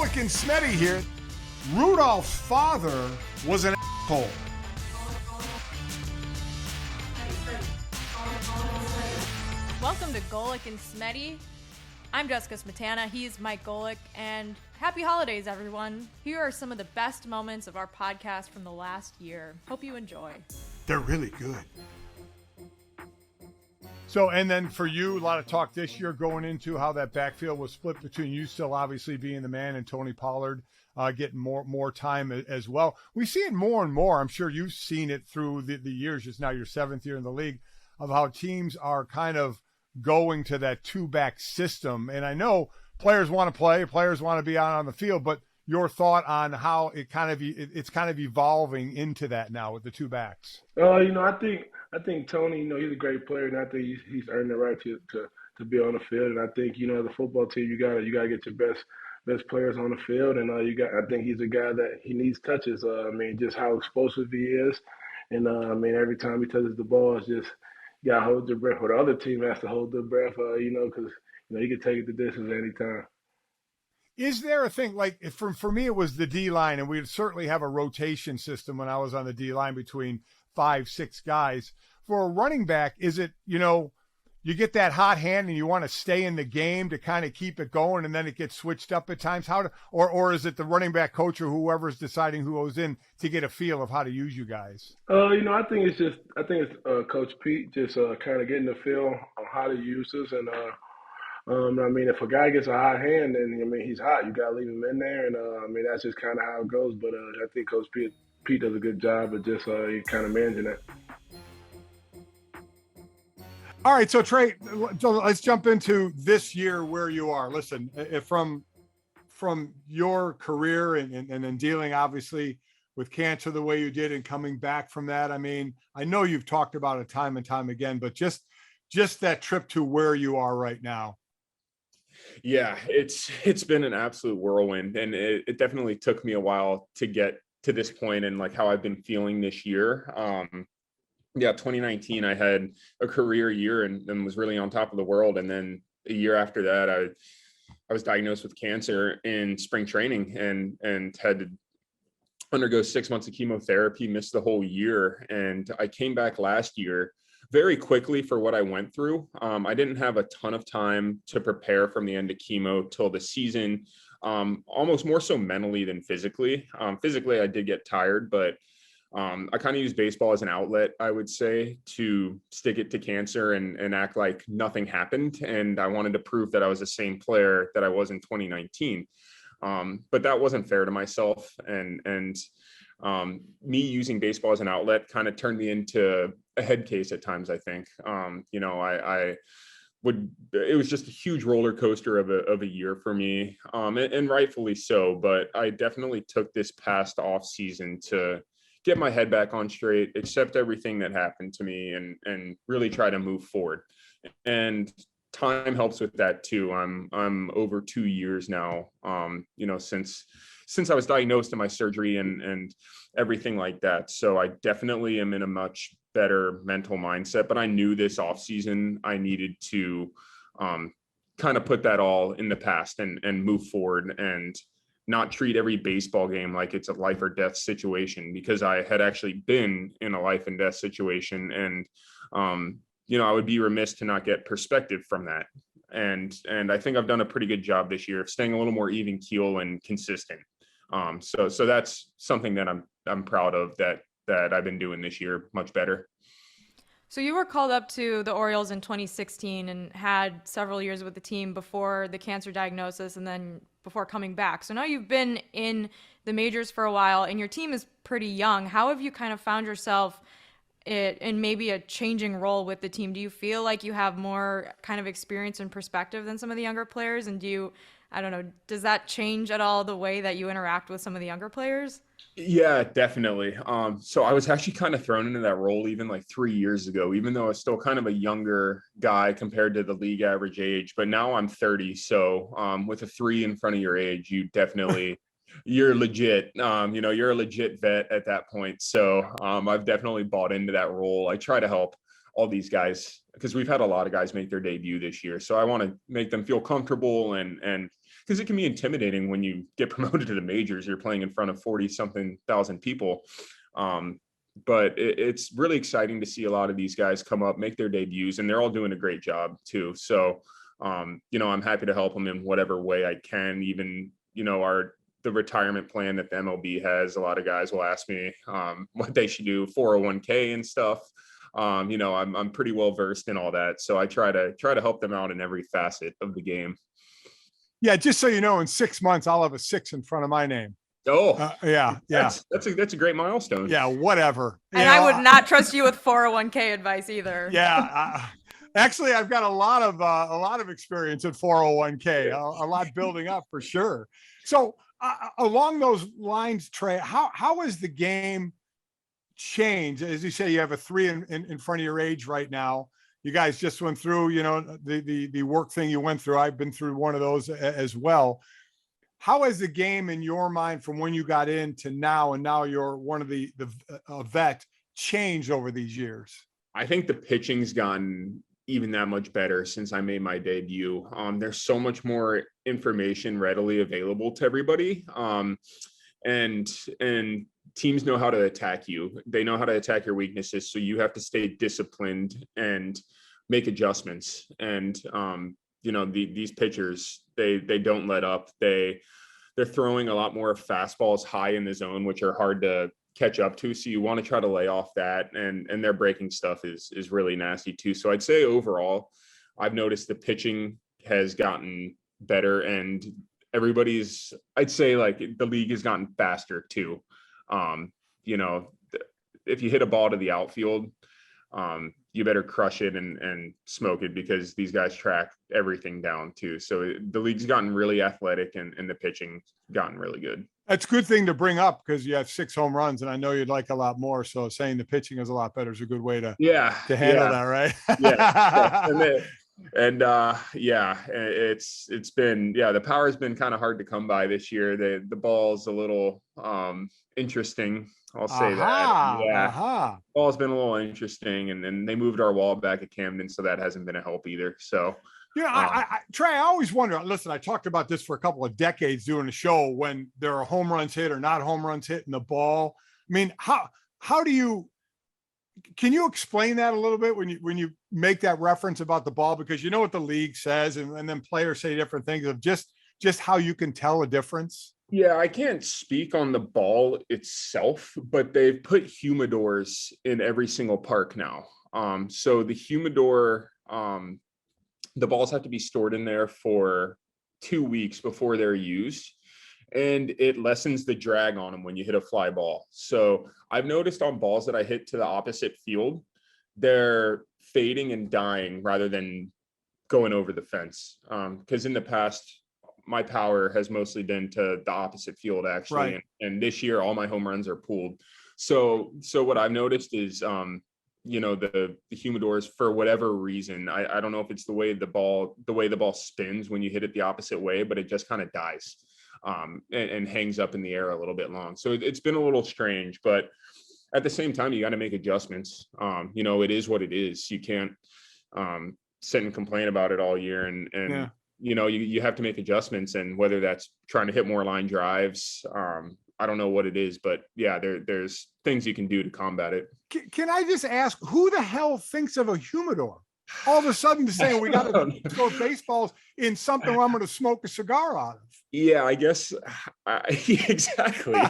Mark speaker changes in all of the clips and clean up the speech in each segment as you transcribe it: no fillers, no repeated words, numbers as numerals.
Speaker 1: Golic and Smetty here. Rudolph's father was an asshole.
Speaker 2: Welcome to Golic and Smetty. I'm Jessica Smetana. He's Mike Golic. And happy holidays, everyone. Here are some of the best moments of our podcast from the last year. Hope you enjoy.
Speaker 1: They're really good.
Speaker 3: So, and then for you, a lot of talk this year going into how that backfield was split between you still obviously being the man and Tony Pollard getting more time as well. We see it more and more. I'm sure you've seen it through the years, just now your seventh year in the league, of how teams are kind of going to that two-back system. And I know players want to play, players want to be out on the field, but your thought on how it's kind of evolving into that now with the two backs.
Speaker 4: I think Tony, he's a great player, and I think he's earned the right to be on the field. And I think, as a football team, you gotta get your best players on the field. And I think he's a guy that he needs touches. Just how explosive he is, and every time he touches the ball, it's just you gotta hold your breath. Or the other team has to hold their breath, because he can take it the distance anytime.
Speaker 3: Is there a thing like for me, it was the D line, and we'd certainly have a rotation system when I was on the D line between 5-6 guys. For a running back, is it, you get that hot hand and you want to stay in the game to kind of keep it going and then it gets switched up at times? Or is it the running back coach or whoever's deciding who goes in to get a feel of how to use you guys?
Speaker 4: I think it's Coach Pete just kind of getting the feel on how to use us. And, if a guy gets a hot hand, then, he's hot. You got to leave him in there. And, that's just kind of how it goes. But I think Coach Pete does a good job of just kind of managing that.
Speaker 3: All right, so Trey, let's jump into this year where you are. Listen, from your career and then dealing obviously with cancer the way you did and coming back from that. I know you've talked about it time and time again, but just that trip to where you are right now.
Speaker 5: Yeah, it's been an absolute whirlwind, and it definitely took me a while to get to this point and like how I've been feeling this year. 2019, I had a career year and was really on top of the world. And then a year after that, I was diagnosed with cancer in spring training and had to undergo 6 months of chemotherapy, missed the whole year. And I came back last year very quickly for what I went through. I didn't have a ton of time to prepare from the end of chemo till the season, almost more so mentally than physically. Physically, I did get tired, but I kind of use baseball as an outlet, I would say, to stick it to cancer and act like nothing happened. And I wanted to prove that I was the same player that I was in 2019. But that wasn't fair to myself. And me using baseball as an outlet kind of turned me into a head case at times, I think. It was just a huge roller coaster of a year for me, and rightfully so. But I definitely took this past off season to get my head back on straight, accept everything that happened to me, and really try to move forward. And time helps with that too. I'm over 2 years now, since I was diagnosed in my surgery and everything like that. So I definitely am in a much better mental mindset, but I knew this off season I needed to kind of put that all in the past and move forward and not treat every baseball game like it's a life or death situation, because I had actually been in a life and death situation. And, I would be remiss to not get perspective from that. And I think I've done a pretty good job this year of staying a little more even keel and consistent. So that's something that I'm proud of that I've been doing this year much better.
Speaker 2: So you were called up to the Orioles in 2016 and had several years with the team before the cancer diagnosis and then before coming back. So now you've been in the majors for a while and your team is pretty young. How have you kind of found yourself in maybe a changing role with the team? Do you feel like you have more kind of experience and perspective than some of the younger players? And does that change at all the way that you interact with some of the younger players?
Speaker 5: Yeah, definitely. So I was actually kind of thrown into that role even like 3 years ago, even though I was still kind of a younger guy compared to the league average age. But now I'm 30. So with a 3 in front of your age, you're legit. You're a legit vet at that point. So I've definitely bought into that role. I try to help all these guys, because we've had a lot of guys make their debut this year. So I want to make them feel comfortable, and because it can be intimidating when you get promoted to the majors, you're playing in front of 40 something thousand people. But it's really exciting to see a lot of these guys come up, make their debuts, and they're all doing a great job too. So, you know, I'm happy to help them in whatever way I can. Even, you know, the retirement plan that the MLB has, a lot of guys will ask me what they should do, 401k and stuff. You know, I'm pretty well versed in all that. So I try to help them out in every facet of the game.
Speaker 3: Yeah, just so you know, in 6 months, I'll have a 6 in front of my name.
Speaker 5: Oh,
Speaker 3: yeah.
Speaker 5: That's a great milestone.
Speaker 3: Yeah, whatever.
Speaker 2: And I would not trust you with 401k advice either.
Speaker 3: Yeah. Actually, I've got a lot of experience at 401k, a lot building up for sure. So along those lines, Trey, how has the game changed? As you say, you have a 3 in front of your age right now. You guys just went through, you know, the work thing you went through. I've been through one of those as well. How has the game in your mind from when you got in to now, and now you're one of the vet, changed over these years?
Speaker 5: I think the pitching's gotten even that much better since I made my debut. There's so much more information readily available to everybody. And teams know how to attack you. They know how to attack your weaknesses. So you have to stay disciplined and make adjustments. And, you know, these pitchers, they don't let up. They're throwing a lot more fastballs high in the zone, which are hard to catch up to. So you want to try to lay off that, and their breaking stuff is really nasty too. So I'd say overall, I've noticed the pitching has gotten better, and I'd say like the league has gotten faster too. You know, if you hit a ball to the outfield, you better crush it and smoke it, because these guys track everything down too. So the league's gotten really athletic, and the pitching gotten really good.
Speaker 3: That's a good thing to bring up, because you have 6 home runs, and I know you'd like a lot more. So saying the pitching is a lot better is a good way to handle that, right?
Speaker 5: It's been, the power's been kind of hard to come by this year. The ball's a little interesting. I'll say that. Ball's been a little interesting, and then they moved our wall back at Camden, so that hasn't been a help either. So
Speaker 3: Trey, I always wonder, listen, I talked about this for a couple of decades doing a show, when there are home runs hit or not home runs hit in the ball. I mean, can you explain that a little bit when you make that reference about the ball? Because you know what the league says, and then players say different things of just how you can tell a difference.
Speaker 5: Yeah, I can't speak on the ball itself, but they've put humidors in every single park now. So the humidor, the balls have to be stored in there for 2 weeks before they're used, and it lessens the drag on them when you hit a fly ball. So I've noticed on balls that I hit to the opposite field, they're fading and dying rather than going over the fence. Because in the past, my power has mostly been to the opposite field, actually.
Speaker 3: Right.
Speaker 5: And this year, all my home runs are pooled. So what I've noticed is, you know, the humidors, for whatever reason, I don't know if it's the way the ball spins when you hit it the opposite way, but it just kind of dies and hangs up in the air a little bit long. So it's been a little strange, but at the same time, you got to make adjustments. You know, it is what it is. You can't sit and complain about it all year, and you know, you have to make adjustments, and whether that's trying to hit more line drives, I don't know what it is, but yeah, there's things you can do to combat it.
Speaker 3: Can I just ask, who the hell thinks of a humidor? All of a sudden to say, we got to throw baseballs in something where I'm going to smoke a cigar out of.
Speaker 5: Yeah, I guess. Exactly.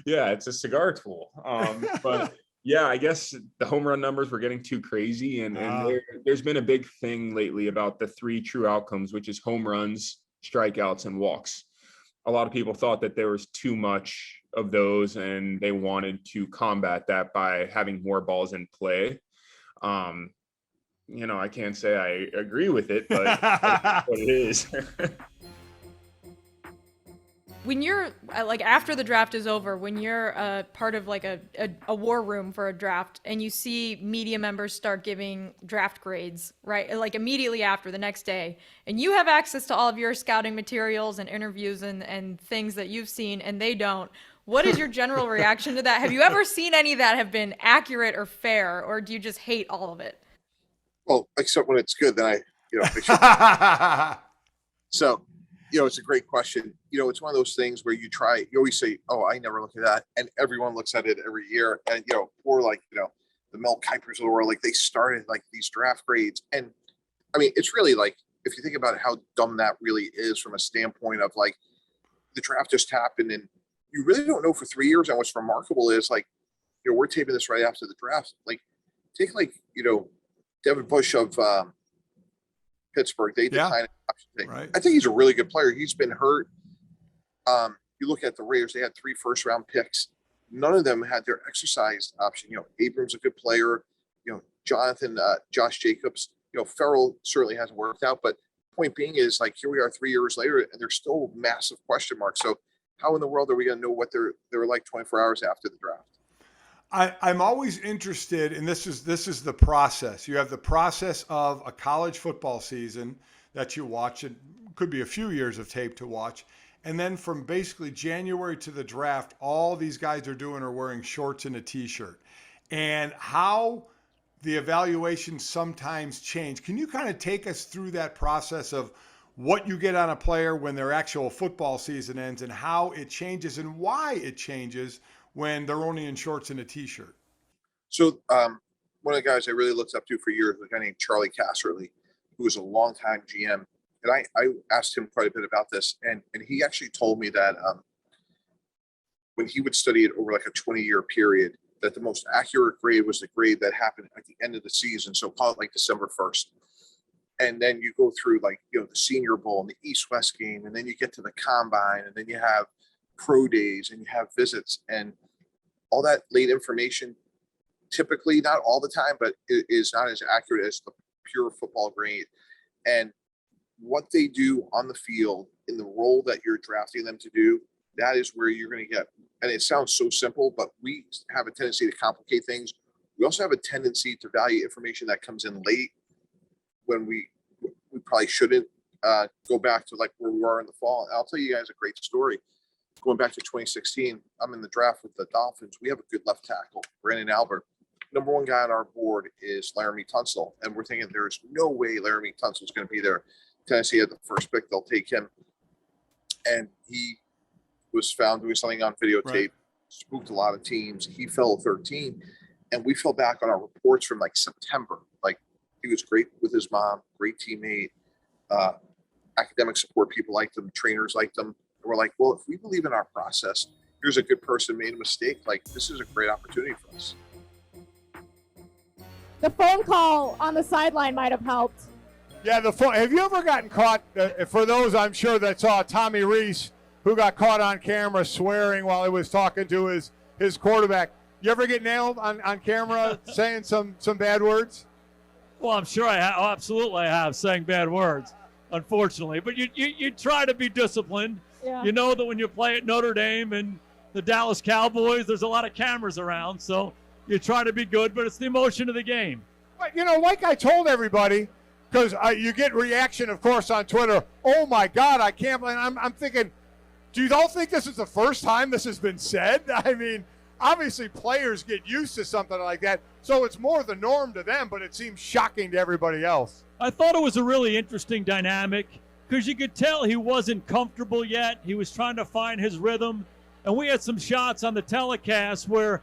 Speaker 5: Yeah, it's a cigar tool. But yeah, I guess the home run numbers were getting too crazy. And there's been a big thing lately about the 3 true outcomes, which is home runs, strikeouts, and walks. A lot of people thought that there was too much of those, and they wanted to combat that by having more balls in play. You know, I can't say I agree with it, but that's what it is.
Speaker 2: When you're like, after the draft is over, when you're part of like a war room for a draft, and you see media members start giving draft grades, right? Like immediately after, the next day, and you have access to all of your scouting materials and interviews and things that you've seen, and they don't. What is your general reaction to that? Have you ever seen any that have been accurate or fair, or do you just hate all of it?
Speaker 6: Well, except when it's good, then I, make sure. So, it's a great question. It's one of those things where you always say, oh, I never look at that. And everyone looks at it every year. And, or like, the Mel Kipers of the world, like they started like these draft grades. And I mean, it's really like, if you think about how dumb that really is from a standpoint of like the draft just happened and you really don't know for 3 years. And what's remarkable is like, we're taping this right after the draft. Like take like, Devin Bush of Pittsburgh, they declined option thing.
Speaker 3: Right.
Speaker 6: I think he's a really good player. He's been hurt. You look at the Raiders, they had 3 first-round picks. None of them had their exercise option. Abram's a good player. Josh Jacobs, Farrell certainly hasn't worked out. But point being is like here we are 3 years later, and there's still massive question marks. So how in the world are we going to know what they're like 24 hours after the draft?
Speaker 3: I'm always interested, and this is the process. You have the process of a college football season that you watch. It could be a few years of tape to watch. And then from basically January to the draft, all these guys are doing are wearing shorts and a T-shirt. And how the evaluations sometimes change. Can you kind of take us through that process of what you get on a player when their actual football season ends and how it changes and why it changes when they're only in shorts and a T-shirt?
Speaker 6: So one of the guys I really looked up to for years was a guy named Charlie Casserly, who was a longtime GM. And I asked him quite a bit about this. And he actually told me that when he would study it over like a 20-year period, that the most accurate grade was the grade that happened at the end of the season. So call it like December 1st. And then you go through like, the Senior Bowl and the East-West game. And then you get to the Combine. And then you have pro days and you have visits. And all that late information, typically, not all the time, but it is not as accurate as the pure football grade. And what they do on the field in the role that you're drafting them to do, that is where you're going to get, and it sounds so simple, but we have a tendency to complicate things. We also have a tendency to value information that comes in late when we probably shouldn't go back to like where we were in the fall. And I'll tell you guys a great story. Going back to 2016, I'm in the draft with the Dolphins. We have a good left tackle, Brandon Albert. Number 1 guy on our board is Laramie Tunsil. And we're thinking there's no way Laramie Tunsil is going to be there. Tennessee had the first pick. They'll take him. And he was found doing something on videotape, right. Spooked a lot of teams. He fell 13. And we fell back on our reports from like September. Like he was great with his mom, great teammate, academic support people liked him, trainers liked him. We're like, well, if we believe in our process, here's a good person made a mistake. Like, this is a great opportunity for us.
Speaker 7: The phone call on the sideline might have helped.
Speaker 3: Yeah, the phone. Have you ever gotten caught? For those, I'm sure that saw Tommy Reese, who got caught on camera swearing while he was talking to his quarterback. You ever get nailed on camera saying some bad words?
Speaker 8: Well, I'm sure I have. Oh, absolutely, I have saying bad words, unfortunately. But you try to be disciplined. Yeah. You know that when you play at Notre Dame and the Dallas Cowboys, there's a lot of cameras around, so you try to be good, but it's the emotion of the game.
Speaker 3: But, like I told everybody, because you get reaction, of course, on Twitter, oh, my God, I can't believe. I'm thinking, do you all think this is the first time this has been said? I mean, obviously players get used to something like that, so it's more the norm to them, but it seems shocking to everybody else.
Speaker 8: I thought it was a really interesting dynamic, because you could tell he wasn't comfortable yet. He was trying to find his rhythm. And we had some shots on the telecast where,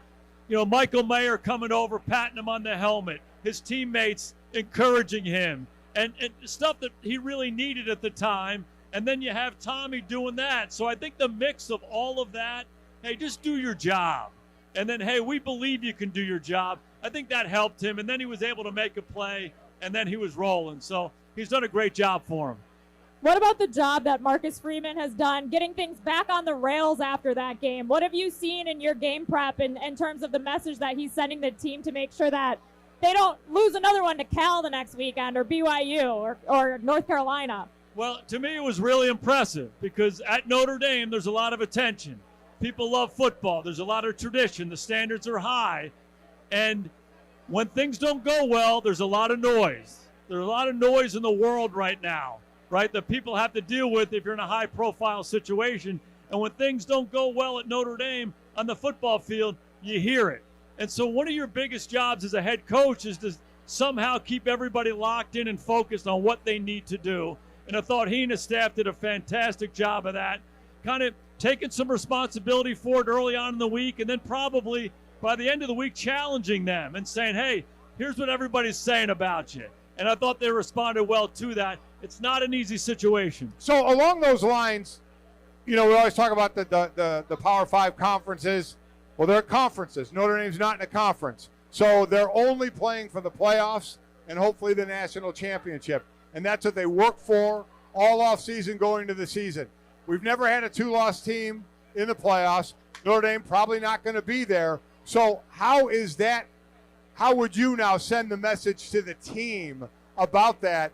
Speaker 8: Michael Mayer coming over, patting him on the helmet, his teammates encouraging him, and stuff that he really needed at the time. And then you have Tommy doing that. So I think the mix of all of that, hey, just do your job. And then, hey, we believe you can do your job. I think that helped him. And then he was able to make a play, and then he was rolling. So he's done a great job for him.
Speaker 7: What about the job that Marcus Freeman has done getting things back on the rails after that game? What have you seen in your game prep in terms of the message that he's sending the team to make sure that they don't lose another one to Cal the next weekend or BYU or North Carolina?
Speaker 8: Well, to me, it was really impressive because at Notre Dame, there's a lot of attention. People love football. There's a lot of tradition. The standards are high. And when things don't go well, there's a lot of noise. There's a lot of noise in the world right now, right, that people have to deal with if you're in a high-profile situation. And when things don't go well at Notre Dame on the football field, you hear it. And so one of your biggest jobs as a head coach is to somehow keep everybody locked in and focused on what they need to do. And I thought he and his staff did a fantastic job of that, kind of taking some responsibility for it early on in the week, and then probably by the end of the week challenging them and saying, hey, here's what everybody's saying about you. And I thought they responded well to that. It's not an easy situation.
Speaker 3: So along those lines, we always talk about the Power 5 conferences. Well, they're conferences. Notre Dame's not in a conference. So they're only playing for the playoffs and hopefully the national championship. And that's what they work for all offseason going into the season. We've never had a 2-loss team in the playoffs. Notre Dame probably not going to be there. So how would you now send the message to the team about that,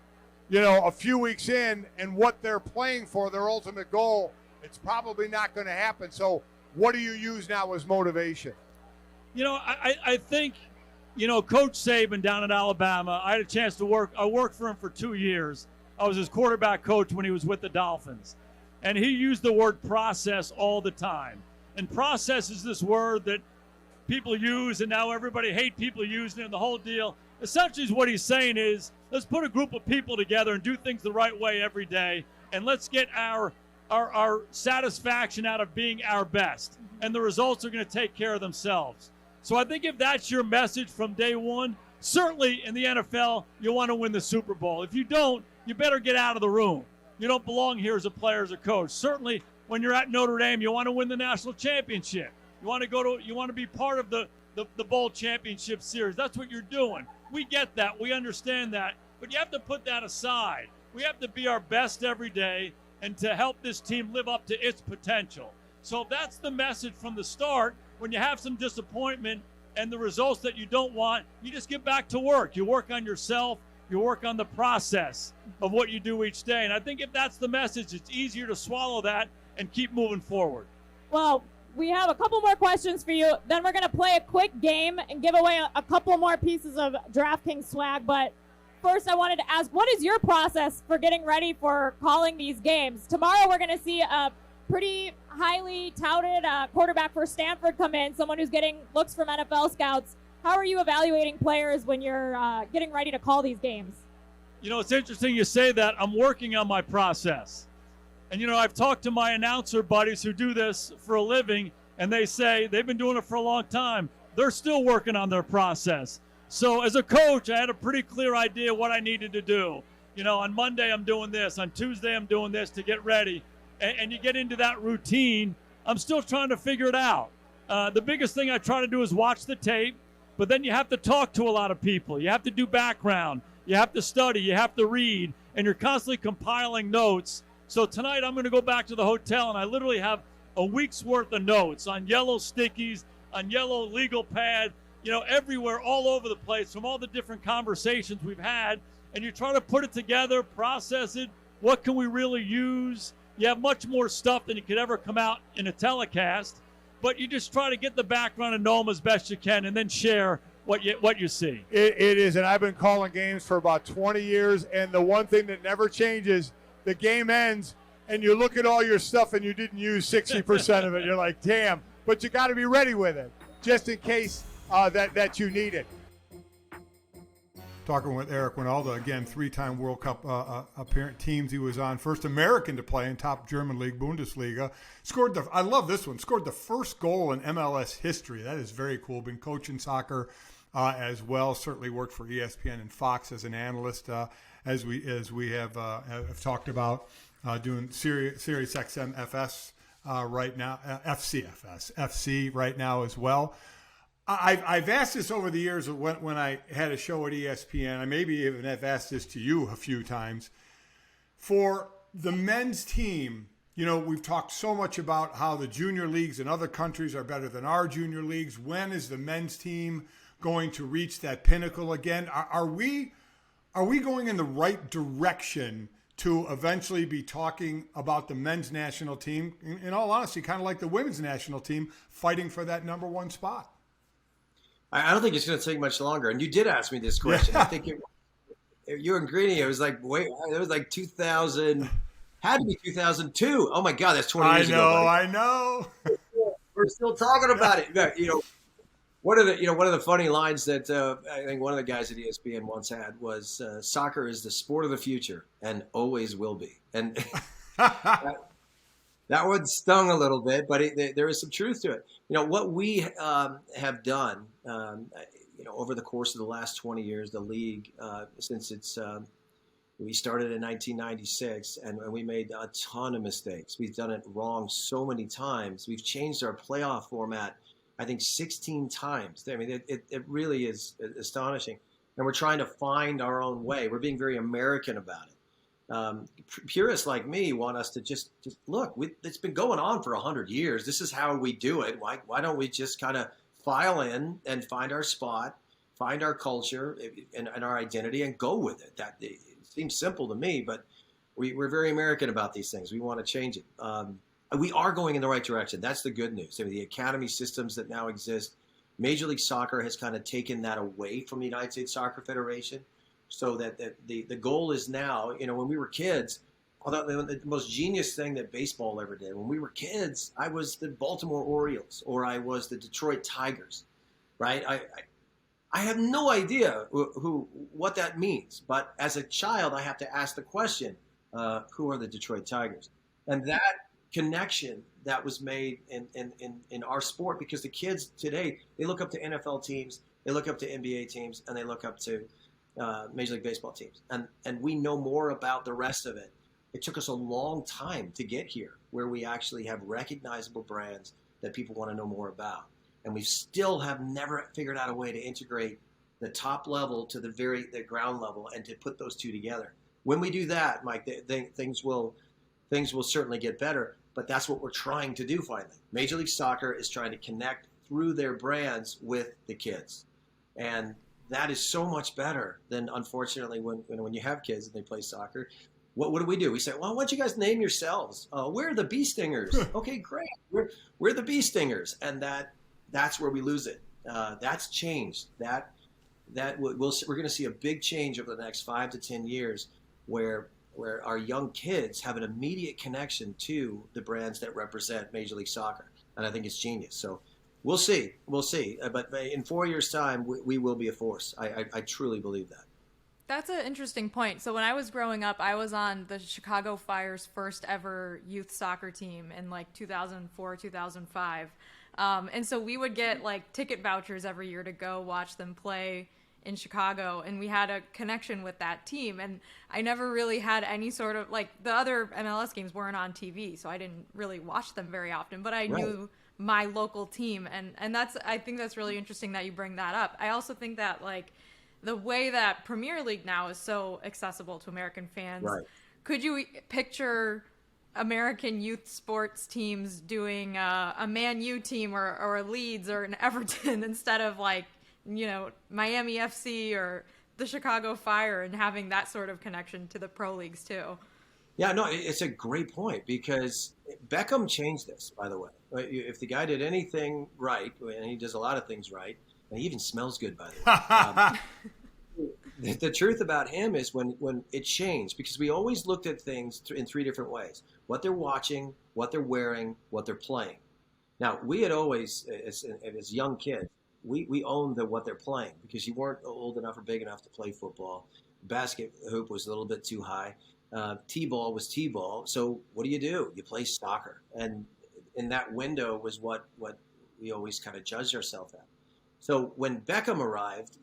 Speaker 3: a few weeks in and what they're playing for, their ultimate goal? It's probably not going to happen. So what do you use now as motivation?
Speaker 8: I think, Coach Saban down in Alabama, I had a chance to work. I worked for him for 2 years. I was his quarterback coach when he was with the Dolphins. And he used the word process all the time. And process is this word that people use, and now everybody hates people using it and the whole deal. Essentially what he's saying is, let's put a group of people together and do things the right way every day, and let's get our satisfaction out of being our best. And the results are going to take care of themselves. So I think if that's your message from day one, certainly in the NFL, you want to win the Super Bowl. If you don't, you better get out of the room. You don't belong here as a player, as a coach. Certainly when you're at Notre Dame, you want to win the national championship. You want to be part of the bowl championship series. That's what you're doing. We get that. We understand that. But you have to put that aside. We have to be our best every day and to help this team live up to its potential. So if that's the message from the start, when you have some disappointment and the results that you don't want, you just get back to work. You work on yourself. You work on the process of what you do each day. And I think if that's the message, it's easier to swallow that and keep moving forward.
Speaker 7: Well, we have a couple more questions for you. Then we're going to play a quick game and give away a couple more pieces of DraftKings swag. But first, I wanted to ask, what is your process for getting ready for calling these games? Tomorrow, we're going to see a pretty highly touted quarterback for Stanford come in, someone who's getting looks from NFL scouts. How are you evaluating players when you're getting ready to call these games?
Speaker 8: It's interesting you say that. I'm working on my process. And, I've talked to my announcer buddies who do this for a living, and they say they've been doing it for a long time. They're still working on their process. So as a coach, I had a pretty clear idea what I needed to do. On Monday, I'm doing this. On Tuesday, I'm doing this to get ready. And you get into that routine. I'm still trying to figure it out. The biggest thing I try to do is watch the tape, but then you have to talk to a lot of people. You have to do background. You have to study. You have to read. And you're constantly compiling notes. So tonight I'm going to go back to the hotel, and I literally have a week's worth of notes on yellow stickies, on yellow legal pad, everywhere, all over the place from all the different conversations we've had. And you try to put it together, process it. What can we really use? You have much more stuff than you could ever come out in a telecast, but you just try to get the background and know them as best you can, and then share what you see.
Speaker 3: It is, and I've been calling games for about 20 years, and the one thing that never changes, the game ends, and you look at all your stuff, and you didn't use 60% of it. You're like, damn, but you got to be ready with it, just in case that you need it. Talking with Eric Winalda, again, 3-time World Cup apparent teams he was on. First American to play in top German league, Bundesliga. I love this one, scored the first goal in MLS history. That is very cool. Been coaching soccer as well. Certainly worked for ESPN and Fox as an analyst, as we have talked about, doing Sirius XM FS right now, FC right now as well. I've asked this over the years when I had a show at ESPN. I maybe even have asked this to you a few times. For the men's team, we've talked so much about how the junior leagues in other countries are better than our junior leagues. When is the men's team going to reach that pinnacle again? Are we going in the right direction to eventually be talking about the men's national team, in all honesty, kind of like the women's national team, fighting for that number one spot?
Speaker 9: I don't think it's going to take much longer. And you did ask me this question. I think you and Greeny, it was like 2000. Had to be 2002. Oh my God, that's 20 years ago, buddy.
Speaker 3: I know.
Speaker 9: We're still talking about it. You know, one of the funny lines that I think one of the guys at ESPN once had was, "Soccer is the sport of the future and always will be." And that one stung a little bit, but there is some truth to it. You know what we have done. Over the course of the last 20 years, the league, since we started in 1996, and we made a ton of mistakes. We've done it wrong so many times. We've changed our playoff format, I think, 16 times. I mean, it really is astonishing. And we're trying to find our own way. We're being very American about it. Purists like me want us to just look. It's been going on for 100 years. This is how we do it. Why don't we just kind of file in and find our spot, find our culture and our identity, and go with it? It seems simple to me, but we're very American about these things. We want to change it. We are going in the right direction. That's the good news. I mean, the academy systems that now exist, Major League Soccer has kind of taken that away from the United States Soccer Federation, so that the goal is now, when we were kids, although the most genius thing that baseball ever did, when we were kids, I was the Baltimore Orioles or I was the Detroit Tigers, right? I have no idea what that means, but as a child, I have to ask the question, who are the Detroit Tigers? And that connection that was made in our sport, because the kids today, they look up to NFL teams, they look up to NBA teams, and they look up to Major League Baseball teams. And we know more about the rest of it. It took us a long time to get here, where we actually have recognizable brands that people want to know more about. And we still have never figured out a way to integrate the top level to the ground level and to put those two together. When we do that, Mike, things will certainly get better. But that's what we're trying to do finally. Major League Soccer is trying to connect through their brands with the kids. And that is so much better than, unfortunately, when you have kids and they play soccer. What do? We say, well, why don't you guys name yourselves? We're the Bee Stingers. Okay, great. We're the Bee Stingers. And that's where we lose it. That's changed. We're going to see a big change over the next 5 to 10 years where our young kids have an immediate connection to the brands that represent Major League Soccer. And I think it's genius. So we'll see. But in 4 years' time, we will be a force. I truly believe that.
Speaker 2: That's an interesting point. So when I was growing up, I was on the Chicago Fire's first ever youth soccer team in like 2004, 2005. And so we would get like ticket vouchers every year to go watch them play in Chicago, and we had a connection with that team. And I never really had any sort of, like, the other MLS games weren't on TV, so I didn't really watch them very often, but I knew my local team. And I think that's really interesting that you bring that up. I also think that, like, the way that Premier League now is so accessible to American fans, could you picture American youth sports teams doing a Man U team or a Leeds or an Everton instead of, like, Miami FC or the Chicago Fire, and having that sort of connection to the pro leagues too?
Speaker 9: Yeah, no, it's a great point, because Beckham changed this, by the way. If the guy did anything right, and he does a lot of things right, and he even smells good, by the way. The truth about him is when it changed, because we always looked at things in 3 different ways: what they're watching, what they're wearing, what they're playing. Now, we had always, as young kids, we owned what they're playing, because you weren't old enough or big enough to play football. Basket hoop was a little bit too high. T-ball was T-ball. So what do? You play soccer. And in that window was what we always kind of judged ourselves at. So when Beckham arrived,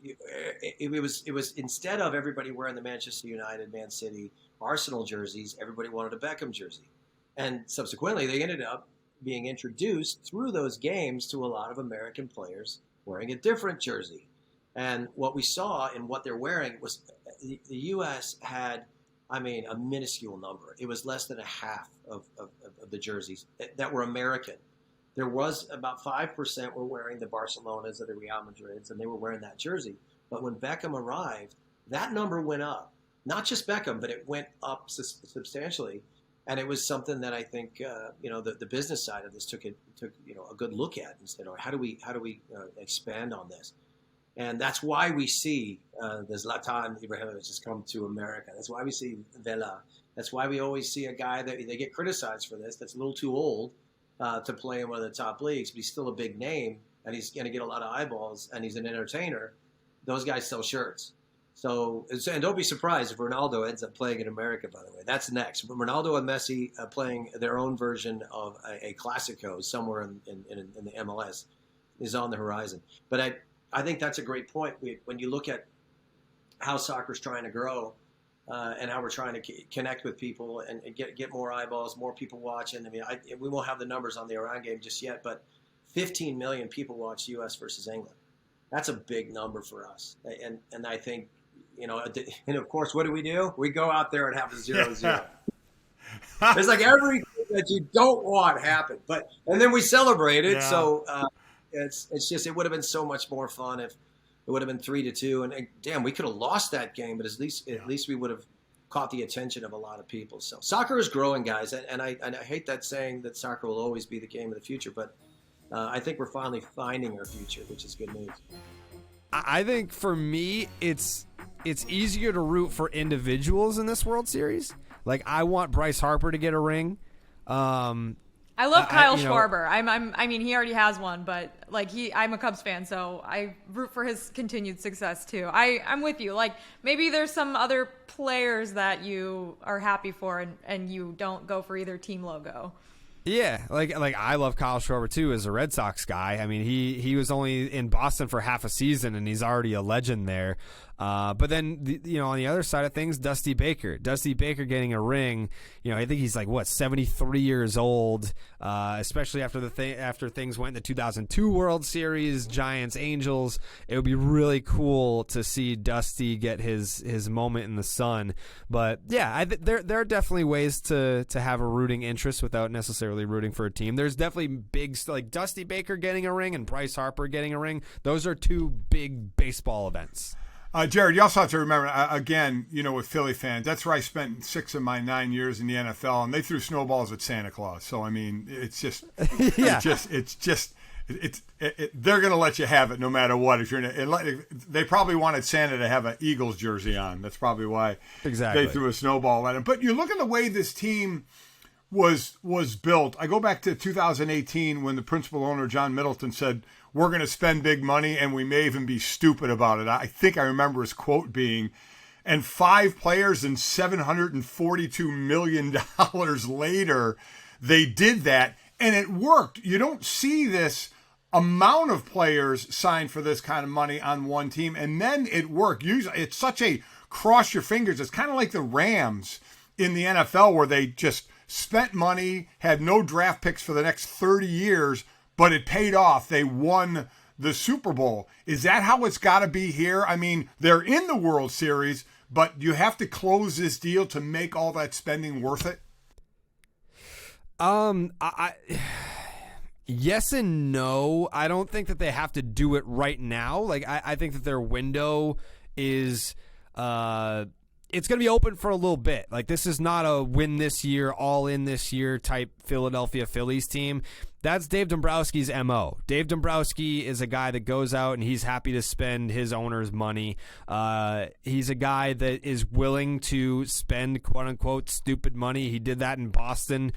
Speaker 9: it was instead of everybody wearing the Manchester United, Man City, Arsenal jerseys, everybody wanted a Beckham jersey. And subsequently, they ended up being introduced through those games to a lot of American players wearing a different jersey. And what we saw in what they're wearing was the U.S. had, a minuscule number. It was less than a half of the jerseys that were American. There was about 5% were wearing the Barcelonas or the Real Madrids, and they were wearing that jersey. But when Beckham arrived, that number went up. Not just Beckham, but it went up substantially. And it was something that I think the business side of this took a good look at and said, "All right, how do we expand on this?" And that's why we see the Zlatan Ibrahimovic has come to America. That's why we see Vela. That's why we always see a guy that they get criticized for this, that's a little too old to play in one of the top leagues, but he's still a big name, and he's going to get a lot of eyeballs, and he's an entertainer. Those guys sell shirts. So, and don't be surprised if Ronaldo ends up playing in America, by the way. That's next. Ronaldo and Messi playing their own version of a Classico somewhere in the MLS is on the horizon. But I think that's a great point. When you look at how soccer's trying to grow and how we're trying to connect with people and get more eyeballs, more people watching. I mean, we won't have the numbers on the Iran game just yet, but 15 million people watch U.S. versus England. That's a big number for us. And I think, and of course, what do? We go out there and have a 0-0. It's like everything that you don't want happened, and then we celebrate it. Yeah. So it's just, it would have been so much more fun if it would have been 3-2. And damn, we could have lost that game, but at least we would have caught the attention of a lot of people. So soccer is growing, guys. And I hate that saying that soccer will always be the game of the future, but I think we're finally finding our future, which is good news.
Speaker 10: I think for me, it's easier to root for individuals in this World Series. Like, I want Bryce Harper to get a ring.
Speaker 2: I love Kyle Schwarber. I mean, he already has one, but I'm a Cubs fan, so I root for his continued success too. I'm with you. Like, maybe there's some other players that you are happy for, and you don't go for either team logo.
Speaker 10: Yeah, like I love Kyle Schwarber too as a Red Sox guy. I mean, he was only in Boston for half a season and he's already a legend there. But then on the other side of things, Dusty Baker getting a ring. I think he's 73 years old. Especially after things went in the 2002 World Series, Giants Angels. It would be really cool to see Dusty get his moment in the sun. But yeah, there are definitely ways to have a rooting interest without necessarily rooting for a team. There's definitely big, like Dusty Baker getting a ring and Bryce Harper getting a ring. Those are two big baseball events.
Speaker 3: Jared, you also have to remember, again, with Philly fans, that's where I spent 6 of my 9 years in the NFL, and they threw snowballs at Santa Claus. So, I mean, it's just, yeah. They're going to let you have it no matter what. If they probably wanted Santa to have an Eagles jersey on. That's probably why they threw a snowball at him. But you look at the way this team was built. I go back to 2018 when the principal owner, John Middleton, said, we're going to spend big money and we may even be stupid about it. I think I remember his quote being, and 5 players and $742 million later, they did that and it worked. You don't see this amount of players signed for this kind of money on one team and then it worked. Usually it's such a cross your fingers. It's kind of like the Rams in the NFL where they just spent money, had no draft picks for the next 30 years, but it paid off. They won the Super Bowl. Is that how it's got to be here? I mean, they're in the World Series, but you have to close this deal to make all that spending worth it?
Speaker 10: Yes and no. I don't think that they have to do it right now. Like, I think that their window is it's going to be open for a little bit. Like, this is not a win this year, all in this year type Philadelphia Phillies team. That's Dave Dombrowski's MO. Dave Dombrowski is a guy that goes out and he's happy to spend his owner's money. He's a guy that is willing to spend quote unquote stupid money. He did that in Boston.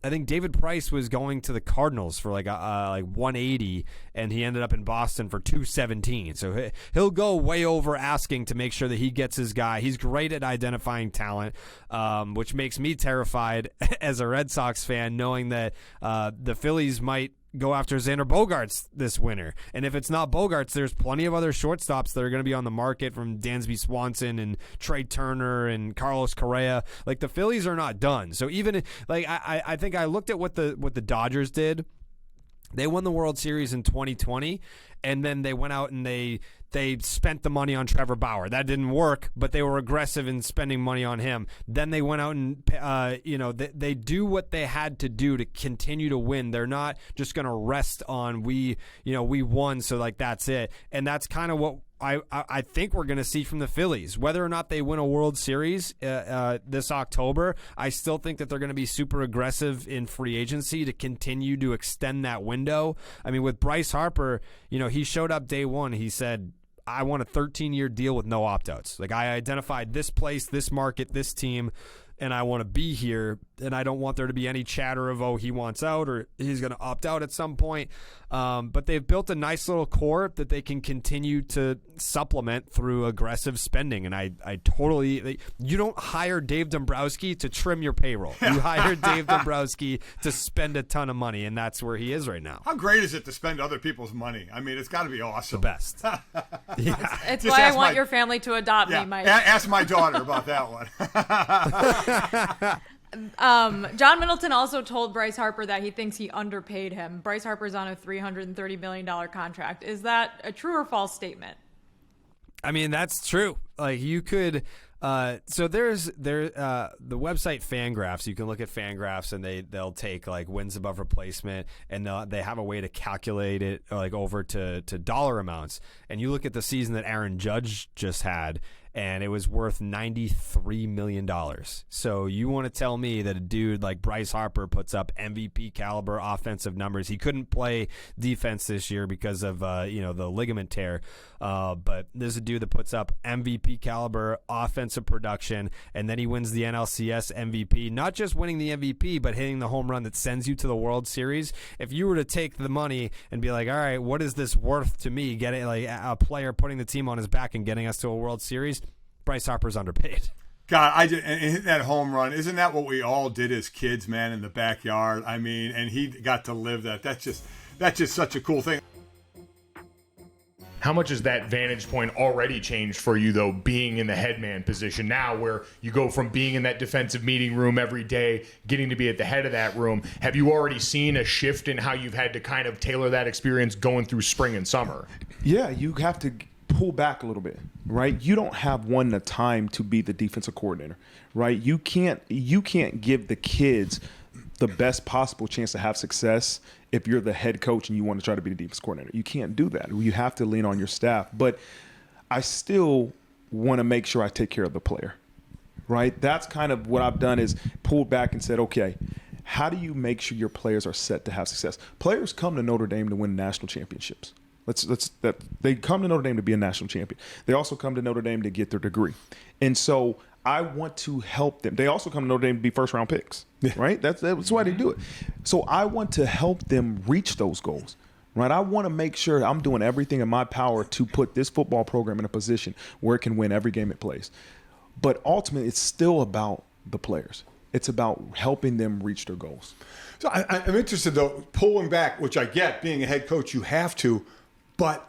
Speaker 10: I think David Price was going to the Cardinals for like 180, and he ended up in Boston for 217. So he'll go way over asking to make sure that he gets his guy. He's great at identifying talent, which makes me terrified as a Red Sox fan, knowing that the Phillies might go after Xander Bogaerts this winter. And if it's not Bogaerts, there's plenty of other shortstops that are going to be on the market, from Dansby Swanson and Trey Turner and Carlos Correa. Like, the Phillies are not done. So even I think I looked at what the Dodgers did. They won the World Series in 2020, and then they went out and they spent the money on Trevor Bauer. That didn't work, but they were aggressive in spending money on him. Then they went out and, they do what they had to do to continue to win. They're not just going to rest on we won, so that's it. And that's kind of I think we're going to see from the Phillies. Whether or not they win a World Series this October, I still think that they're going to be super aggressive in free agency to continue to extend that window. I mean, with Bryce Harper, he showed up day one. He said, I want a 13-year deal with no opt-outs. Like, I identified this place, this market, this team, and I want to be here, and I don't want there to be any chatter of, oh, he wants out or he's going to opt out at some point. But they've built a nice little core that they can continue to supplement through aggressive spending. And I totally – you don't hire Dave Dombrowski to trim your payroll. You hire Dave Dombrowski to spend a ton of money, and that's where he is right now.
Speaker 3: How great is it to spend other people's money? I mean, it's got to be awesome.
Speaker 10: The best.
Speaker 2: Yeah. It's why I want your family to adopt me, Mike.
Speaker 3: Ask my daughter about that
Speaker 2: one. John Middleton also told Bryce Harper that he thinks he underpaid him. Bryce Harper's on a $330 million contract. Is that a true or false statement?
Speaker 10: I mean, that's true. Like, you could so there's the website Fangraphs. You can look at Fangraphs, and they'll take like wins above replacement, and they have a way to calculate it like over to dollar amounts. And you look at the season that Aaron Judge just had, and it was worth $93 million. So you want to tell me that a dude like Bryce Harper puts up MVP caliber offensive numbers? He couldn't play defense this year because of the ligament tear. But there's a dude that puts up MVP caliber offensive production, and then he wins the NLCS MVP. Not just winning the MVP, but hitting the home run that sends you to the World Series. If you were to take the money and be like, all right, what is this worth to me? Getting like a player putting the team on his back and getting us to a World Series. Bryce Harper's underpaid.
Speaker 3: God, and hit that home run. Isn't that what we all did as kids, man, in the backyard? I mean, and he got to live that. That's just such a cool thing.
Speaker 11: How much has that vantage point already changed for you, though, being in the headman position now, where you go from being in that defensive meeting room every day, getting to be at the head of that room? Have you already seen a shift in how you've had to kind of tailor that experience going through spring and summer?
Speaker 12: Yeah, you have to pull back a little bit, right? You don't have the time to be the defensive coordinator, right? You can't give the kids the best possible chance to have success if you're the head coach and you want to try to be the defense coordinator. You can't do that. You have to lean on your staff. But I still want to make sure I take care of the player, right? That's kind of what I've done, is pulled back and said, okay, how do you make sure your players are set to have success? Players come to Notre Dame to win national championships. They come to Notre Dame to be a national champion. They also come to Notre Dame to get their degree. And so I want to help them. They also come to Notre Dame to be first-round picks, right? That's why they do it. So I want to help them reach those goals, right? I want to make sure I'm doing everything in my power to put this football program in a position where it can win every game it plays. But ultimately, it's still about the players. It's about helping them reach their goals.
Speaker 3: So I'm interested, though, pulling back, which I get, being a head coach, you have to. But,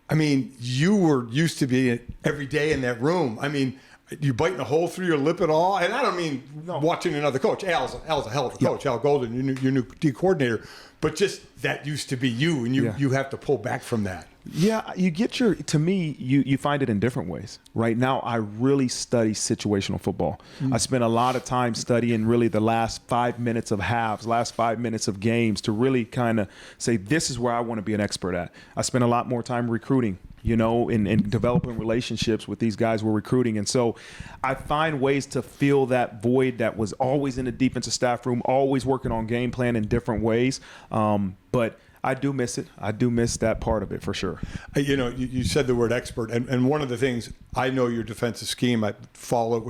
Speaker 3: I mean, you were used to being every day in that room. I mean, you biting a hole through your lip at all? And I don't mean watching another coach. Al's a hell of a coach. Al Golden, your new D coordinator. But just that used to be you, and you have to pull back from that.
Speaker 12: Yeah, to me, you find it in different ways. Right now, I really study situational football. I spend a lot of time studying really the last 5 minutes of halves, last 5 minutes of games, to really kind of say, this is where I want to be an expert at. I spend a lot more time recruiting, and developing relationships with these guys we're recruiting. And so I find ways to fill that void that was always in the defensive staff room, always working on game plan in different ways. But I do miss it. I do miss that part of it for sure.
Speaker 3: You said the word expert, and one of the things, I know your defensive scheme. I followed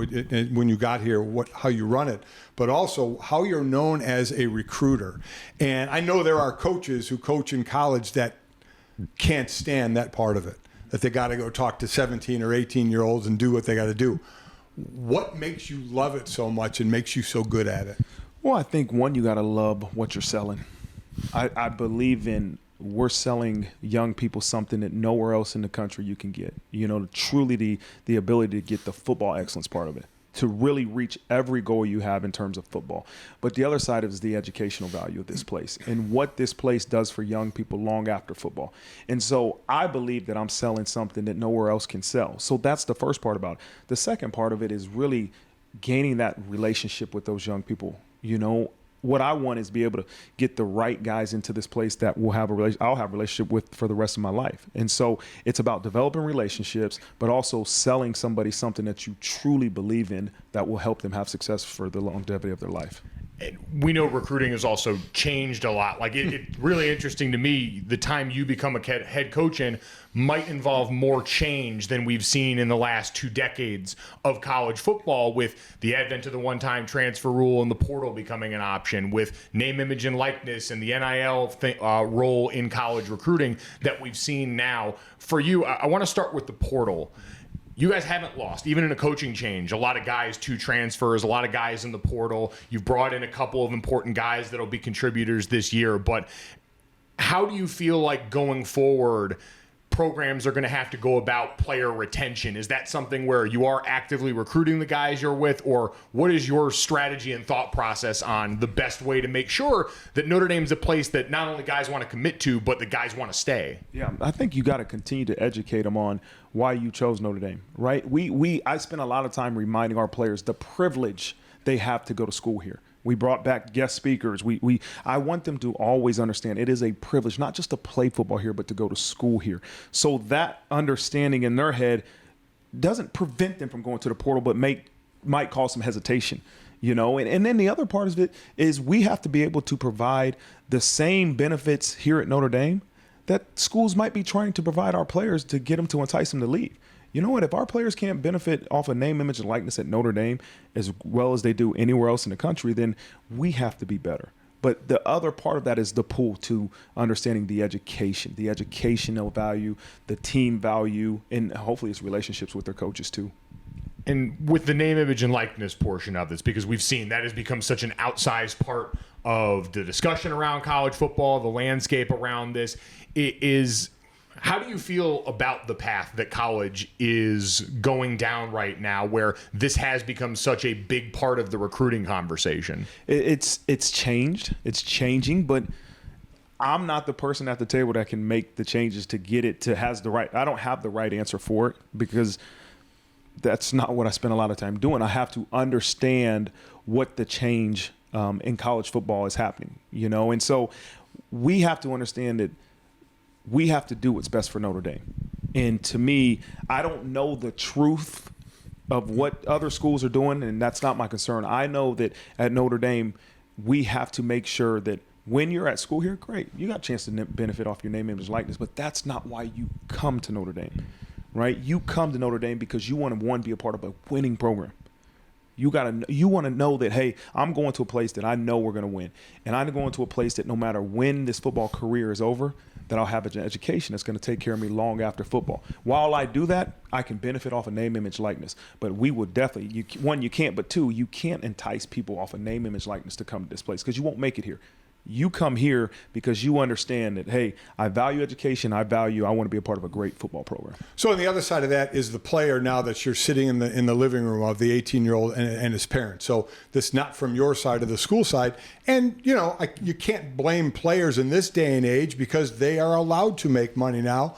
Speaker 3: when you got here, how you run it, but also how you're known as a recruiter. And I know there are coaches who coach in college that can't stand that part of it, that they got to go talk to 17 or 18-year-olds and do what they got to do. What makes you love it so much and makes you so good at it?
Speaker 12: Well, I think, one, you got to love what you're selling. I believe we're selling young people something that nowhere else in the country you can get. Truly the ability to get the football excellence part of it, to really reach every goal you have in terms of football. But the other side is the educational value of this place and what this place does for young people long after football. And so I believe that I'm selling something that nowhere else can sell. So that's the first part about it. The second part of it is really gaining that relationship with those young people, what I want is be able to get the right guys into this place that will have I'll have a relationship with for the rest of my life. And so it's about developing relationships, but also selling somebody something that you truly believe in that will help them have success for the longevity of their life.
Speaker 11: We know recruiting has also changed a lot. Like it's really interesting to me, the time you become a head coach in might involve more change than we've seen in the last 2 decades of college football, with the advent of the one-time transfer rule and the portal becoming an option, with name, image, and likeness and the NIL role in college recruiting that we've seen now. For you, I want to start with the portal. You guys haven't lost, even in a coaching change, a lot of guys to transfers, a lot of guys in the portal. You've brought in a couple of important guys that'll be contributors this year. But how do you feel like going forward, programs are going to have to go about player retention? Is that something where you are actively recruiting the guys you're with, or what is your strategy and thought process on the best way to make sure that Notre Dame's a place that not only guys want to commit to, but the guys want to stay?
Speaker 12: Yeah, I think you got to continue to educate them on why you chose Notre Dame, right? I spent a lot of time reminding our players the privilege they have to go to school here. We brought back guest speakers. I want them to always understand it is a privilege, not just to play football here, but to go to school here. So that understanding in their head doesn't prevent them from going to the portal, but might cause some hesitation, you know? And then the other part of it is we have to be able to provide the same benefits here at Notre Dame that schools might be trying to provide our players to get them to entice them to leave. You know what? If our players can't benefit off of name, image, and likeness at Notre Dame as well as they do anywhere else in the country, then we have to be better. But the other part of that is the pull to understanding the educational value, the team value, and hopefully it's relationships with their coaches too.
Speaker 11: And with the name, image, and likeness portion of this, because we've seen that has become such an outsized part of the discussion around college football, the landscape around this, how do you feel about the path that college is going down right now, where this has become such a big part of the recruiting conversation?
Speaker 12: It's changed. It's changing, but I'm not the person at the table that can make the changes to get it to I don't have the right answer for it, because that's not what I spend a lot of time doing. I have to understand what the change in college football is happening, you know? And so we have to understand that we have to do what's best for Notre Dame. And to me, I don't know the truth of what other schools are doing, and that's not my concern. I know that at Notre Dame, we have to make sure that when you're at school here, great, you got a chance to benefit off your name, image, likeness, but that's not why you come to Notre Dame, right? You come to Notre Dame because you want to, be a part of a winning program. You want to know that, hey, I'm going to a place that I know we're going to win. And I'm going to a place that no matter when this football career is over, that I'll have an education that's going to take care of me long after football. While I do that, I can benefit off of name, image, likeness. But we will definitely, one, you can't, but two, you can't entice people off of name, image, likeness to come to this place because you won't make it here. You come here because you understand that, hey, I value education. I want to be a part of a great football program.
Speaker 3: So on the other side of that is the player now that you're sitting in the living room of the 18-year-old and his parents. So this not from your side of the school side. And, you know, you can't blame players in this day and age because they are allowed to make money now.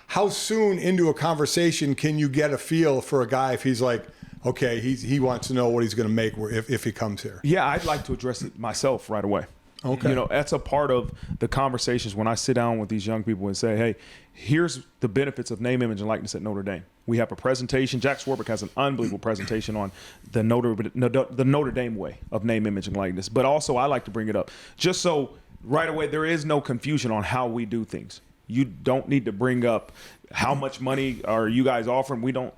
Speaker 3: How soon into a conversation can you get a feel for a guy if he's like, okay, he wants to know what he's going to make if he comes here?
Speaker 12: Yeah, I'd like to address it myself right away.
Speaker 3: Okay.
Speaker 12: You know, that's a part of the conversations when I sit down with these young people and say, hey, here's the benefits of name, image, and likeness at Notre Dame. We have a presentation. Jack Swarbrick has an unbelievable presentation on the Notre Dame way of name, image, and likeness. But also I like to bring it up just so right away there is no confusion on how we do things. You don't need to bring up how much money are you guys offering. We don't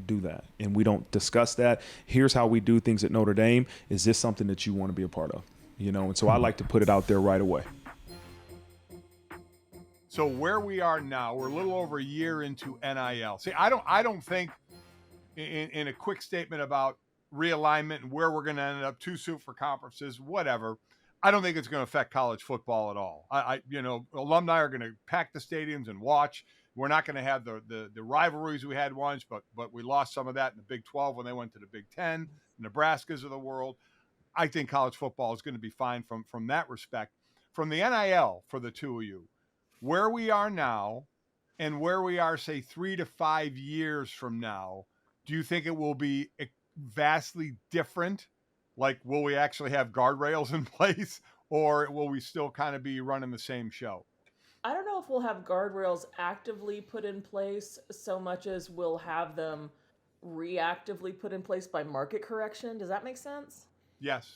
Speaker 12: do that, and we don't discuss that. Here's how we do things at Notre Dame. Is this something that you want to be a part of? You know, and so I like to put it out there right away.
Speaker 3: So where we are now, we're a little over a year into NIL. See, I don't think in a quick statement about realignment and where we're going to end up, too soon for conferences, whatever. I don't think it's going to affect college football at all. Alumni are going to pack the stadiums and watch. We're not going to have the rivalries we had once, but we lost some of that in the Big 12 when they went to the Big 10, Nebraskas of the world. I think college football is going to be fine from that respect. From the NIL, for the two of you, where we are now and where we are, say, 3 to 5 years from now, do you think it will be vastly different Like, will we actually have guardrails in place, or will we still kind of be running the same show?
Speaker 13: I don't know if we'll have guardrails actively put in place so much as we'll have them reactively put in place by market correction. Does that make sense?
Speaker 3: Yes.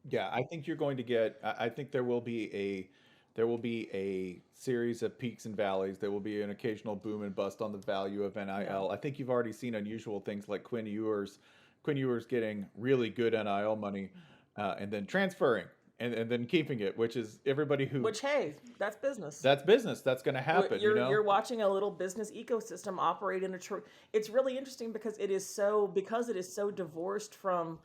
Speaker 14: Yeah, I think you're going to get. I think there will be a series of peaks and valleys. There will be an occasional boom and bust on the value of NIL.
Speaker 13: Yeah.
Speaker 14: I think you've already seen unusual things like Quinn Ewers getting really good NIL money, and then transferring and then keeping it, which is everybody who.
Speaker 13: Which, hey, that's business.
Speaker 14: That's business. That's going to happen.
Speaker 13: You're watching a little business ecosystem operate in a. It's really interesting because it is so divorced from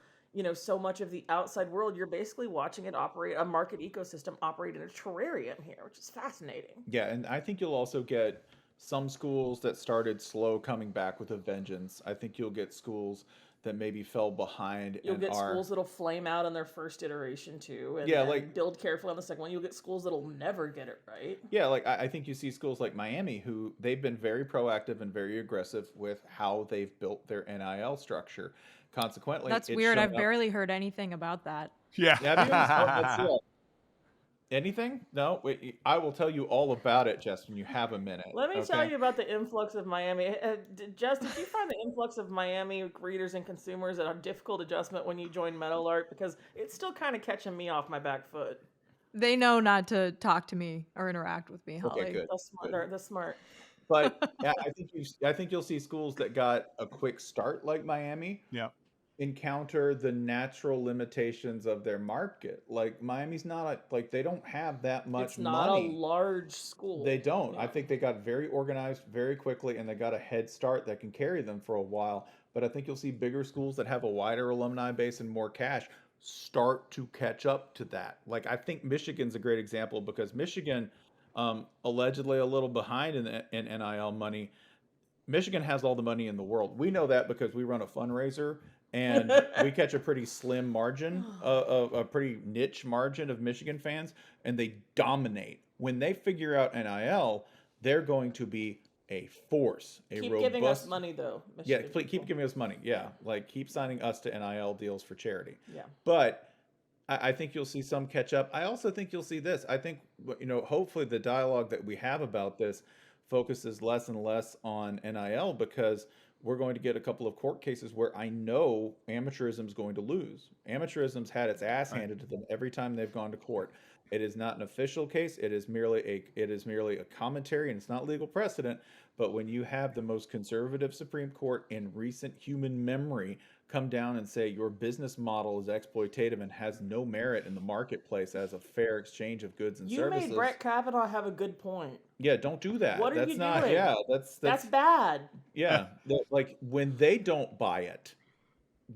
Speaker 13: so much of the outside world. You're basically watching it operate, a market ecosystem operate in a terrarium here, which is fascinating.
Speaker 14: Yeah, and I think you'll also get some schools that started slow coming back with a vengeance. I think you'll get schools that maybe fell behind.
Speaker 13: You'll get schools that'll flame out on their first iteration too, and then build carefully on the second one. You'll get schools that'll never get it right.
Speaker 14: Yeah, like I think you see schools like Miami who they've been very proactive and very aggressive with how they've built their NIL structure. Consequently,
Speaker 2: that's weird. I've barely heard anything about that.
Speaker 3: Yeah.
Speaker 14: Have you? Anything? No? Wait, I will tell you all about it, Justin. You have a minute.
Speaker 13: Let me tell you about the influx of Miami. Justin, did you find the influx of Miami readers and consumers a difficult adjustment when you joined Meadowlark? Because it's still kind of catching me off my back foot.
Speaker 2: They know not to talk to me or interact with me, Holly.
Speaker 14: Okay, good.
Speaker 13: They're smart.
Speaker 14: But yeah, I think you'll see schools that got a quick start like Miami.
Speaker 3: Yeah.
Speaker 14: Encounter the natural limitations of their market. Like Miami's not like they don't have that much
Speaker 13: it's not
Speaker 14: money.
Speaker 13: A large school.
Speaker 14: They don't. Yeah. I think they got very organized very quickly and they got a head start that can carry them for a while. But I think you'll see bigger schools that have a wider alumni base and more cash start to catch up to that. Like I think Michigan's a great example because Michigan, allegedly a little behind in NIL money. Michigan has all the money in the world. We know that because we run a fundraiser. And we catch a pretty slim margin, a pretty niche margin of Michigan fans, and they dominate. When they figure out NIL, they're going to be a force,
Speaker 13: keep giving us money, though.
Speaker 14: Michigan yeah, keep giving us money. Yeah, like keep signing us to NIL deals for charity.
Speaker 13: Yeah.
Speaker 14: But I think you'll see some catch up. I also think you'll see this. I think, hopefully the dialogue that we have about this focuses less and less on NIL because we're going to get a couple of court cases where I know amateurism is going to lose. Amateurism's had its ass handed to them every time they've gone to court. It is not an official case. It is merely a commentary, and it's not legal precedent. But when you have the most conservative Supreme Court in recent human memory come down and say your business model is exploitative and has no merit in the marketplace as a fair exchange of goods and services.
Speaker 13: You made Brett Kavanaugh have a good point.
Speaker 14: Yeah, don't do that.
Speaker 13: What are you doing?
Speaker 14: Yeah,
Speaker 13: that's bad.
Speaker 14: Yeah, like when they don't buy it,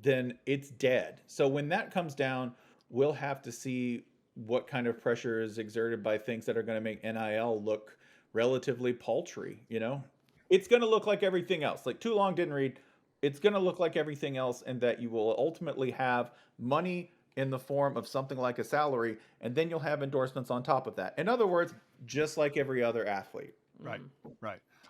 Speaker 14: then it's dead. So when that comes down, we'll have to see what kind of pressure is exerted by things that are going to make NIL look relatively paltry. It's going to look like everything else. Like Too Long Didn't Read. It's going to look like everything else, and that you will ultimately have money in the form of something like a salary, and then you'll have endorsements on top of that. In other words, just like every other athlete.
Speaker 3: Right.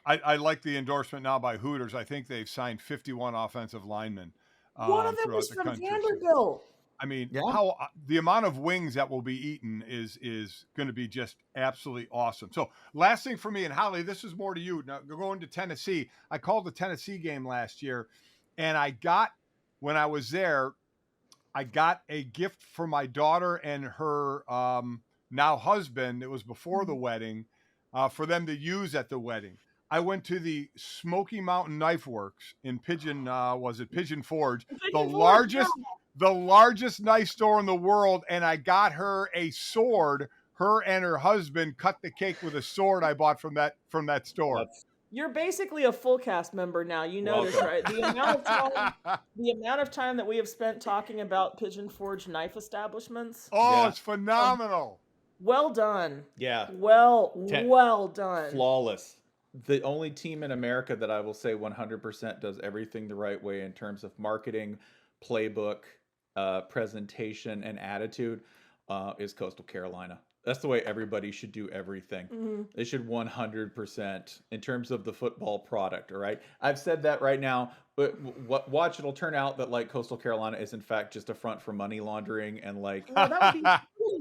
Speaker 3: I like the endorsement now by Hooters. I think they've signed 51 offensive linemen.
Speaker 13: One of them was from Vanderbilt.
Speaker 3: I mean, how the amount of wings that will be eaten is going to be just absolutely awesome. So last thing for me, and Holly, this is more to you. Now, going to Tennessee, I called the Tennessee game last year, and when I was there, I got a gift for my daughter and her now husband. It was before the wedding, for them to use at the wedding. I went to the Smoky Mountain Knife Works in Pigeon Forge, the largest knife store in the world, and I got her a sword. Her and her husband cut the cake with a sword I bought from that store.
Speaker 13: You're basically a full cast member now. You know this, right? The amount of time that we have spent talking about Pigeon Forge knife establishments.
Speaker 3: Oh, it's phenomenal.
Speaker 13: Well done.
Speaker 14: Yeah.
Speaker 13: Well done.
Speaker 14: Flawless. The only team in America that I will say 100% does everything the right way in terms of marketing, playbook, presentation, and attitude is Coastal Carolina. That's the way everybody should do everything.
Speaker 13: Mm-hmm.
Speaker 14: They should 100% in terms of the football product. All right. I've said that right now, but watch, it'll turn out that like Coastal Carolina is in fact just a front for money laundering and like.
Speaker 13: No, that would be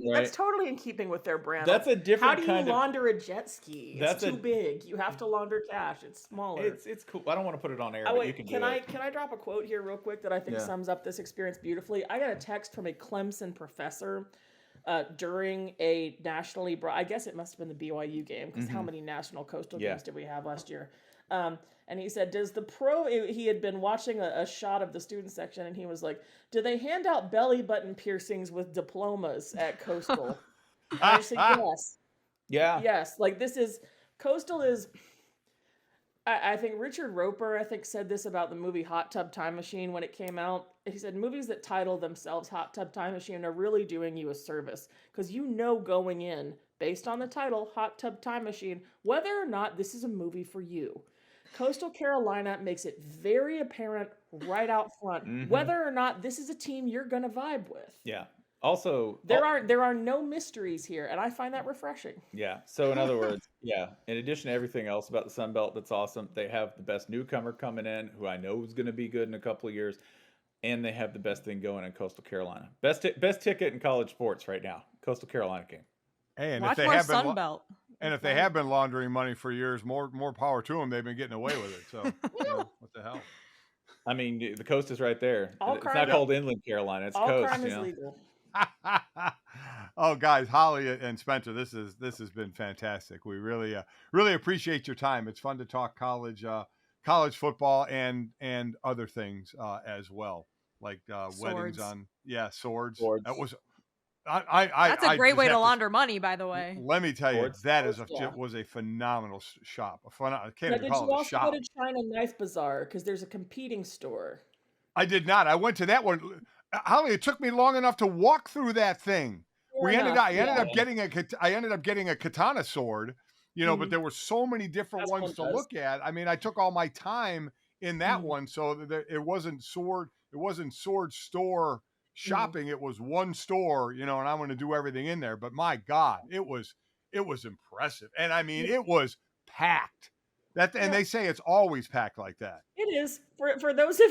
Speaker 14: Right?
Speaker 13: that's totally in keeping with their brand.
Speaker 14: That's a different
Speaker 13: How do you
Speaker 14: kind of-
Speaker 13: launder a jet ski? It's
Speaker 14: That's
Speaker 13: too
Speaker 14: a-
Speaker 13: big. You have to launder cash. It's smaller.
Speaker 14: It's cool. I don't want to put it on air,
Speaker 13: Oh
Speaker 14: but
Speaker 13: wait,
Speaker 14: you can
Speaker 13: can
Speaker 14: do
Speaker 13: I
Speaker 14: it.
Speaker 13: can I drop a quote here real quick that I think
Speaker 14: Yeah.
Speaker 13: sums up this experience beautifully? I got a text from a Clemson professor during a nationally I guess it must have been the BYU game because how many national coastal
Speaker 14: Yeah.
Speaker 13: games did we have last year? And he said, he had been watching a shot of the student section and he was like, do they hand out belly button piercings with diplomas at Coastal? And I said, yes.
Speaker 14: Yeah.
Speaker 13: Yes. Like Coastal is, I think Richard Roper, said this about the movie Hot Tub Time Machine when it came out. He said, movies that title themselves Hot Tub Time Machine are really doing you a service because going in, based on the title, Hot Tub Time Machine, whether or not this is a movie for you. Coastal Carolina makes it very apparent right out front whether or not this is a team you're going to vibe with.
Speaker 14: Yeah. Also,
Speaker 13: There are no mysteries here, and I find that refreshing.
Speaker 14: Yeah. So in other words, yeah. In addition to everything else about the Sun Belt that's awesome, they have the best newcomer coming in, who I know is going to be good in a couple of years, and they have the best thing going in Coastal Carolina. Best ticket in college sports right now, Coastal Carolina game.
Speaker 3: Hey, and
Speaker 2: Watch
Speaker 3: if they
Speaker 2: more
Speaker 3: have been,
Speaker 2: Sunbelt.
Speaker 3: and if they have been laundering money for years, more power to them. They've been getting away with it. So what the hell?
Speaker 14: I mean, the coast is right there.
Speaker 13: All
Speaker 14: It's
Speaker 13: crime-
Speaker 14: not called inland Carolina. It's
Speaker 13: All
Speaker 14: coast.
Speaker 13: crime
Speaker 14: you
Speaker 13: is
Speaker 14: know?
Speaker 13: legal.
Speaker 3: Oh, guys, Holly and Spencer, this has been fantastic. We really appreciate your time. It's fun to talk college football and other things as well, like weddings on swords. That was
Speaker 2: That's a great
Speaker 3: just
Speaker 2: way
Speaker 3: have
Speaker 2: to launder money, by the way.
Speaker 3: Let me tell you,
Speaker 14: Swords?
Speaker 3: that
Speaker 13: Yeah.
Speaker 3: was a phenomenal shop. I
Speaker 13: Now,
Speaker 3: can't even
Speaker 13: did
Speaker 3: call
Speaker 13: you
Speaker 3: it a
Speaker 13: also
Speaker 3: shop.
Speaker 13: go to China Knife Bazaar? Because there's a competing store.
Speaker 3: I did not. I went to that one. Holly, it took me long enough to walk through that thing.
Speaker 13: Fair enough,
Speaker 3: I ended
Speaker 13: yeah.
Speaker 3: up getting a katana sword, but there were so many different
Speaker 13: That's
Speaker 3: ones
Speaker 13: what
Speaker 3: to
Speaker 13: it does.
Speaker 3: look at. I mean, I took all my time in that one, so that it wasn't sword store shopping. It was one store, and I'm going to do everything in there. But my God, it was impressive, and I mean, it was packed. And they say it's always packed like that.
Speaker 13: It is for those of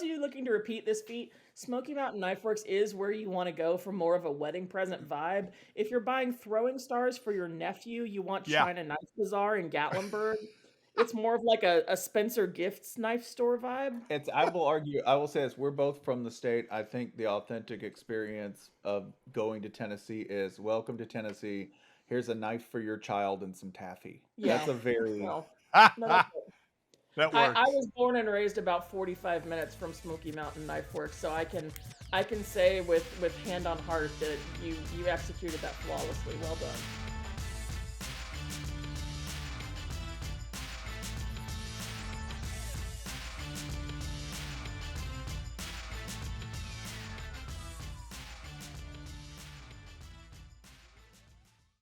Speaker 13: you looking to repeat this feat. Smoky Mountain Knife Works is where you want to go for more of a wedding present vibe. If you're buying throwing stars for your nephew, you want China Knife Bazaar in Gatlinburg. It's more of like a Spencer Gifts knife store vibe.
Speaker 14: I will say this, we're both from the state. I think the authentic experience of going to Tennessee is welcome to Tennessee. Here's a knife for your child and some taffy.
Speaker 13: Yeah.
Speaker 14: That's a very
Speaker 13: Well, no, that's it.
Speaker 3: That works.
Speaker 13: I was born and raised about 45 minutes from Smoky Mountain Knife Works, so I can say with hand on heart that you executed that flawlessly. Well done.